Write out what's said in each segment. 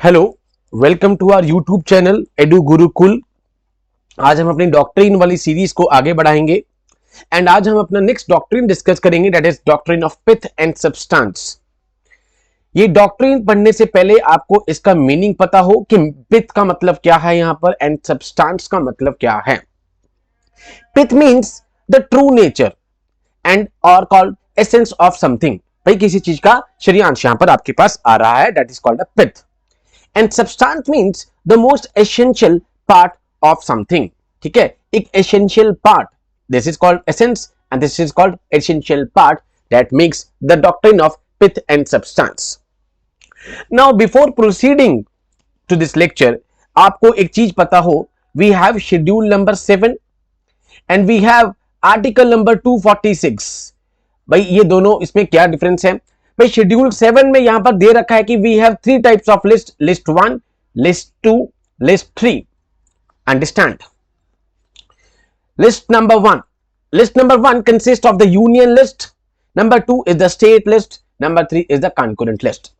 Hello, welcome to our YouTube channel Edu Gurukul. आज हम अपनी डॉक्ट्रिन वाली सीरीज को आगे बढ़ाएंगे एंड आज हम अपना नेक्स्ट डॉक्ट्रिन डिस्कस करेंगे, that is doctrine of pith and substance. ये डॉक्ट्रिन पढ़ने से पहले आपको इसका मीनिंग पता हो कि पिथ का मतलब क्या है यहां पर एंड सब्सटेंस का मतलब क्या है। Pith means the true nature and और कॉल्ड एसेंस ऑफ समथिंग। भाई किसी चीज का शरीरांश यहां पर आपके पास आ रहा है, that is called a pith. And substance means the most essential part of something. ठीक है, एक essential part, this is called essence and this is called essential part that makes the doctrine of pith and substance. Now before proceeding to this lecture, आपको एक चीज पता हो, we have schedule number 7 and we have article number 246। भाई ये दोनों, इसमें क्या डिफरेंस है? भाई शेड्यूल 7 में यहां पर दे रखा है कि we have 3 types of list, list 1, list 2, list 3। Understand? List number 1 consist of the union list, number 2 is the state list, number 3 is the concurrent list.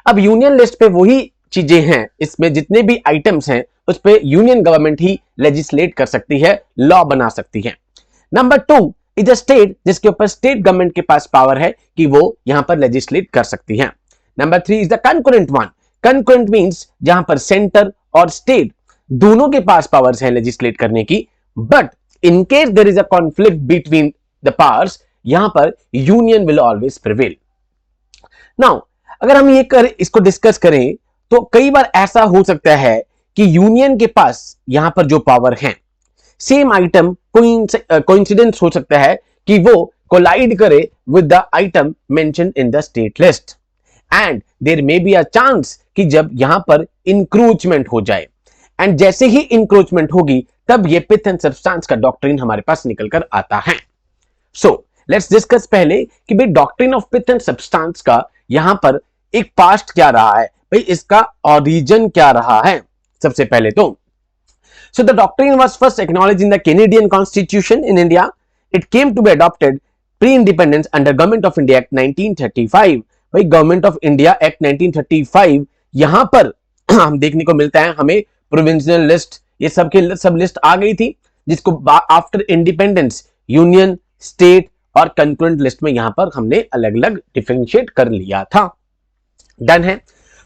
अब यूनियन लिस्ट पे वही चीजें हैं, इसमें जितने भी आइटम्स हैं उस पे यूनियन गवर्नमेंट ही लेजिस्लेट कर सकती है, लॉ बना सकती है। नंबर 2 इज अ स्टेट, जिसके ऊपर स्टेट गवर्नमेंट के पास पावर है कि वो यहां पर लेजिस्लेट कर सकती है। Number 3 is the concurrent one. Concurrent means जहां पर सेंटर और स्टेट दोनों के पास पावर्स हैं लेजिस्लेट करने की, but in case there is a conflict between the powers, यहां पर union will always prevail. Now अगर हम इसको डिस्कस करें तो कई बार ऐसा हो सकता है कि यूनियन के पास यहां पर जो पावर है, सेम आइटम कोइंसिडेंस हो सकता है कि वो कोलाइड करे with the item mentioned in the state list and there may be a chance कि जब यहां पर इंक्रोचमेंट हो जाए, एंड जैसे ही इंक्रोचमेंट होगी तब ये पिथ एंड सब्सटेंस का डॉक्ट्रिन हमारे पास निकल कर आता है। सो लेट्स डिस्कस पहले कि भाई doctrine of pith and substance का यहां पर एक पास्ट क्या रहा है, भाई इसका ओरिजिन क्या रहा है। सबसे पहले तो so the doctrine was first acknowledged in the Canadian Constitution in India. It came to be adopted pre-independence under Government of India Act 1935. भाई Government of India Act 1935 यहां पर हम देखने को मिलता है हमें प्रोविंशियल लिस्ट, ये सब के सब लिस्ट आ गई थी, जिसको आफ्टर इंडिपेंडेंस यूनियन, स्टेट और कंकरेंट लिस्ट में यहां पर हमने अलग अलग डिफरेंशिएट कर लिया था। डन है।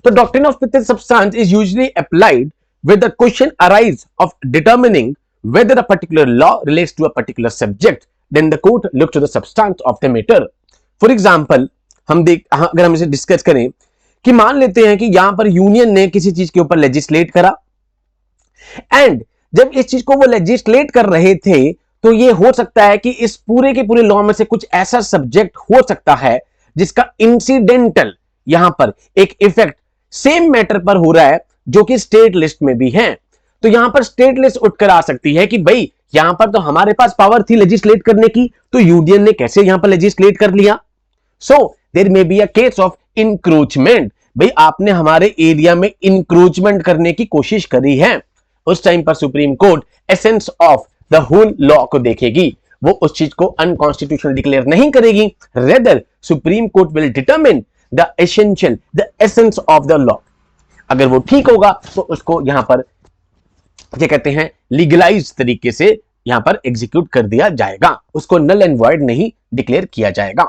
तो doctrine of pith and substance is usually applied with the question arise of determining whether a particular law relates to a particular subject, then the court looks to the substance of the matter. For example, अगर हम इसे discuss करें कि मान लेते हैं कि यहां पर यूनियन ने किसी चीज के ऊपर लेजिस्लेट करा, एंड जब इस चीज को वो लेजिस्लेट कर रहे थे तो ये हो सकता है कि इस पूरे के पूरे लॉ में से कुछ ऐसा सब्जेक्ट हो सकता है जिसका इंसिडेंटल यहां पर एक इफेक्ट सेम मैटर पर हो रहा है जो कि स्टेट लिस्ट में भी है। तो यहां पर स्टेट लिस्ट उठकर आ सकती है कि भाई यहां पर तो हमारे पास पावर थी लेजिस्लेट करने की, तो यूनियन ने कैसे यहां पर लेजिस्लेट कर लिया। So there may be a case of encroachment. भाई आपने हमारे एरिया में इंक्रोचमेंट करने की कोशिश करी है, उस टाइम पर Supreme Court essence of the whole law को देखेगी, वो उस चीज को अनकॉन्स्टिट्यूशनल डिक्लेयर नहीं करेगी, rather supreme court will determine the essential, the essence of the law. अगर वो ठीक होगा तो उसको यहां पर क्या कहते हैं, लीगलाइज तरीके से यहां पर एग्जीक्यूट कर दिया जाएगा, उसको नल एंड वॉइड नहीं डिक्लेयर किया जाएगा।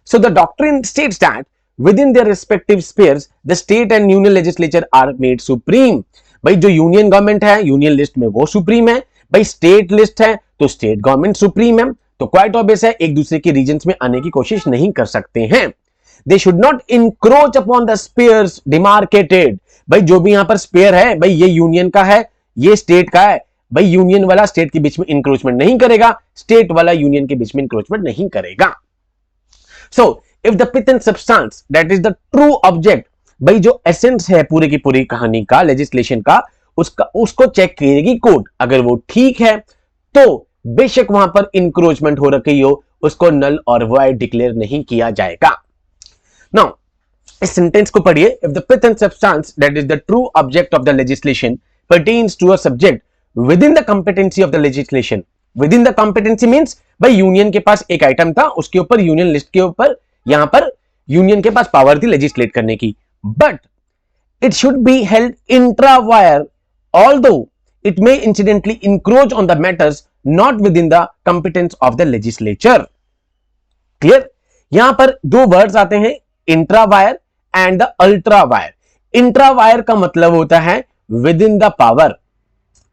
So the doctrine states that within their respective spheres the state and union legislature are made supreme. भाई जो यूनियन गवर्नमेंट है, यूनियन लिस्ट में वो सुप्रीम है, भाई स्टेट लिस्ट है तो स्टेट गवर्नमेंट सुप्रीम है। तो क्वाइट ऑब्वियस है, एक दूसरे के रीजन्स में आने की कोशिश नहीं कर सकते हैं। They should not encroach upon the spheres demarcated. भाई जो भी यहां पर स्पेयर है, भाई ये यूनियन का है, ये स्टेट का है, भाई यूनियन वाला स्टेट के बीच में इंक्रोचमेंट नहीं करेगा, स्टेट वाला यूनियन के बीच में इंक्रोचमेंट नहीं करेगा। So if the pith and substance that is the true object, भाई जो एसेंस है पूरे की पूरी कहानी का, लेजिस्लेशन का, उसको चेक करेगी कोर्ट। अगर वो ठीक है तो बेशक वहां पर इंक्रोचमेंट हो रखी हो, उसको नल और वॉइड डिक्लेयर नहीं किया जाएगा। Now, इस सेंटेंस को पढ़िए, if the pith and substance that is the true object of the legislation pertains to a subject within the competency of the legislation. Within the competency means भाई union के पास एक item था, उसके ऊपर union list के ऊपर यहां पर यूनियन के पास पावर थी लेजिस्लेट करने की, but it should be held intra-vire, although it may incidentally encroach on the matters not within the competence of the legislature. Clear? यहां पर दो वर्ड्स आते हैं, इंट्रावायर एंड द अल्ट्रावायर. इंट्रावायर का मतलब होता है विद इन द पावर,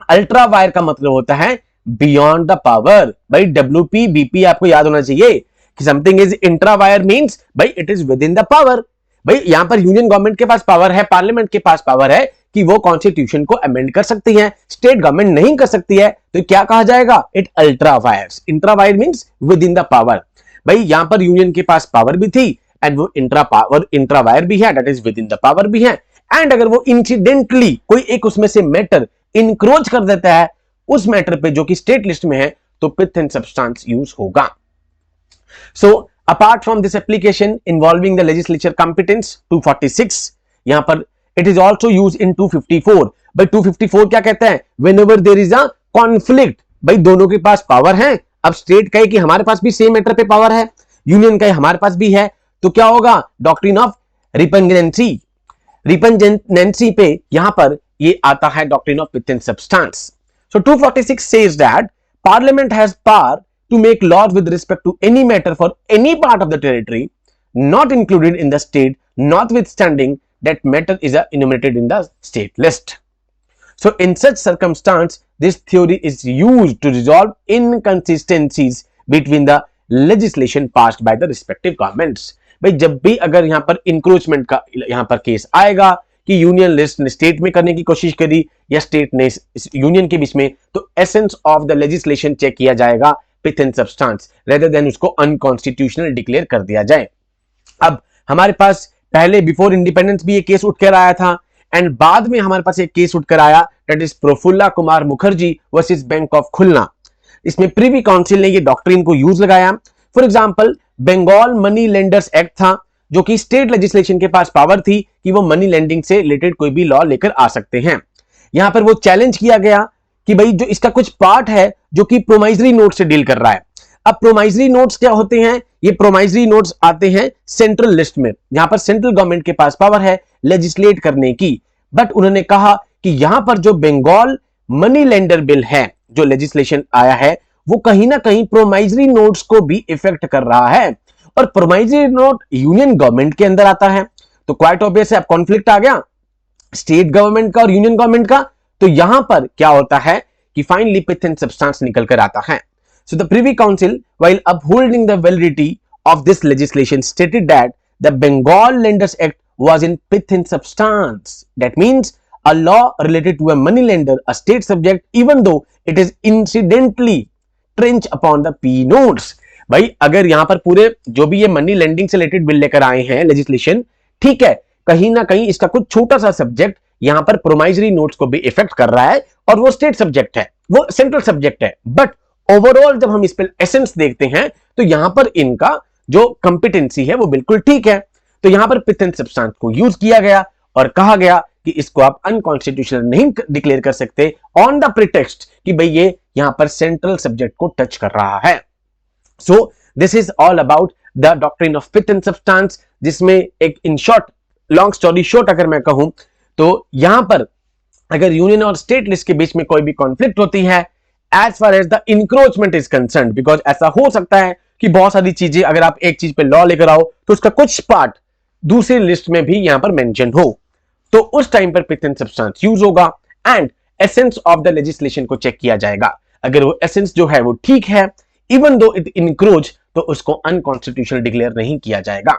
अल्ट्रावायर का मतलब होता है बियॉन्ड द पावर. भाई डब्ल्यूपी बीपी आपको याद होना चाहिए कि समथिंग इज इंट्रावायर मींस भाई it is with in the power. भाई यहां पर यूनियन गवर्नमेंट के पास पावर है, पार्लियामेंट के पास पावर है कि वो कॉन्स्टिट्यूशन को अमेंड कर सकती है, स्टेट गवर्नमेंट नहीं कर सकती है, तो क्या कहा जाएगा? It ultra vires. Intra vires means within the power. भाई यहां पर यूनियन के पास पावर भी थी एंड वो इंट्रावायर भी है, that is with in the power भी है. एंड अगर वो इंसिडेंटली कोई एक उसमें से मैटर इंक्रोच कर देता है उस मैटर पे जो कि स्टेट लिस्ट में है, तो पिथ एंड सब्सटेंस यूज होगा. सो apart from this application involving the legislature competence, 246 यहां पर it is also used in 254. भाई 254 क्या कहता है? whenever there is a conflict, भाई दोनों के पास पावर है. अब स्टेट कहे कि हमारे पास भी सेम मैटर पे पावर है, यूनियन कहे हमारे पास भी है, तो क्या होगा? Doctrine of रिपंजेंसी. रिपंजेंसी पे यहां पर ये आता है doctrine of pith and substance. So 246 says that parliament has power to make laws with respect to any matter for any part of the territory not included in the state, notwithstanding that matter is enumerated in the state list. So in such circumstance, this theory is used to resolve inconsistencies between the legislation passed by the respective governments. भाई जब भी अगर यहां पर encroachment का यहां पर case आएगा कि यूनियन लिस्ट ने स्टेट में करने की कोशिश करी या स्टेट ने यूनियन के बीच में, तो essence of the legislation check किया जाएगा pith and substance, rather than उसको अनकॉन्स्टिट्यूशनल डिक्लेयर कर दिया जाए. अब हमारे पास पहले बिफोर इंडिपेंडेंस भी ये केस उठकर आया था एंड बाद में हमारे पास एक केस उठकर आया, that is Prafulla Kumar Mukherjee versus bank of Khulna. इसमें प्रीवी काउंसिल ने ये डॉक्ट्रिन को यूज लगाया. For example Bengal Money Lenders Act था, जो कि स्टेट लेजिस्लेशन के पास पावर थी कि वो मनी लेंडिंग से रिलेटेड कोई भी लॉ लेकर आ सकते हैं. यहां पर वो चैलेंज किया गया कि भाई जो इसका कुछ पार्ट है जो कि प्रोमाइजरी नोट से डील कर रहा है. अब प्रोमाइजरी नोट्स क्या होते हैं? ये प्रोमाइजरी नोट्स आते हैं सेंट्रल लिस्ट में, यहां पर सेंट्रल गवर्नमेंट के पास पावर है लेजिस्लेट करने की. बट उन्होंने कहा कि यहां पर जो बंगाल मनी लेंडर बिल है, जो लेजिस्लेशन आया है, वो कहीं ना कहीं प्रोमाइजरी नोट्स को भी इफेक्ट कर रहा है, और प्रोमाइजरी नोट यूनियन गवर्नमेंट के अंदर आता है. तो क्वाइट ऑब्वियस है, अब कॉन्फ्लिक्ट आ गया स्टेट गवर्नमेंट का और यूनियन गवर्नमेंट का. तो यहां पर क्या होता है कि फाइनली पिथ एंड सब्सटेंस निकल कर आता है. So the Privy Council while upholding the validity of this legislation stated that the Bengal lenders act was in pith and substance. That means a law related to a money lender, a state subject, even though it is incidentally trench upon the P notes. भाई अगर यहां पर पूरे जो भी ये money lending से related bill लेकर आए हैं लेजिस्लेशन, ठीक है, कहीं ना कहीं इसका कुछ छोटा सा सब्जेक्ट यहां पर प्रोमाइजरी नोट्स को भी इफेक्ट कर रहा है, और वो स्टेट सब्जेक्ट है, वो सेंट्रल सब्जेक्ट है. बट ओवरऑल जब हम इस पर एसेंस देखते हैं तो यहां पर इनका जो कंपिटेंसी है वो बिल्कुल ठीक है. तो यहां पर पिथ एंड सब्सटेंस को यूज किया गया और कहा गया कि इसको आप अनकॉन्स्टिट्यूशनल नहीं डिक्लेयर कर सकते ऑन द प्रिटेक्स्ट कि भाई ये यहां पर सेंट्रल सब्जेक्ट को टच कर रहा है. So this is all about the doctrine of pith and substance, जिसमें एक in short, long story short अगर मैं कहूं तो यहां पर अगर यूनियन और स्टेट लिस्ट के बीच में कोई भी कॉन्फ्लिक्ट होती है, as far as the encroachment is concerned, because ऐसा हो सकता है कि बहुत सारी चीजें अगर आप एक चीज पे लॉ लेकर आओ तो उसका कुछ पार्ट दूसरी लिस्ट में भी यहां पर मेंशन हो, तो उस टाइम पर पिथ एंड सब्सटेंस यूज होगा and essence of the legislation को चेक किया जाएगा. अगर वो एसेंस जो है वो ठीक है, इवन दो इट इनक्रोच, तो उसको अनकॉन्स्टिट्यूशनल डिक्लेयर नहीं किया जाएगा.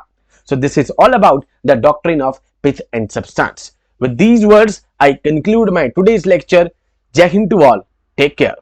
So this is all about the doctrine of pith and substance. With these words, I conclude my today's lecture. Jai Hind to all. Take care.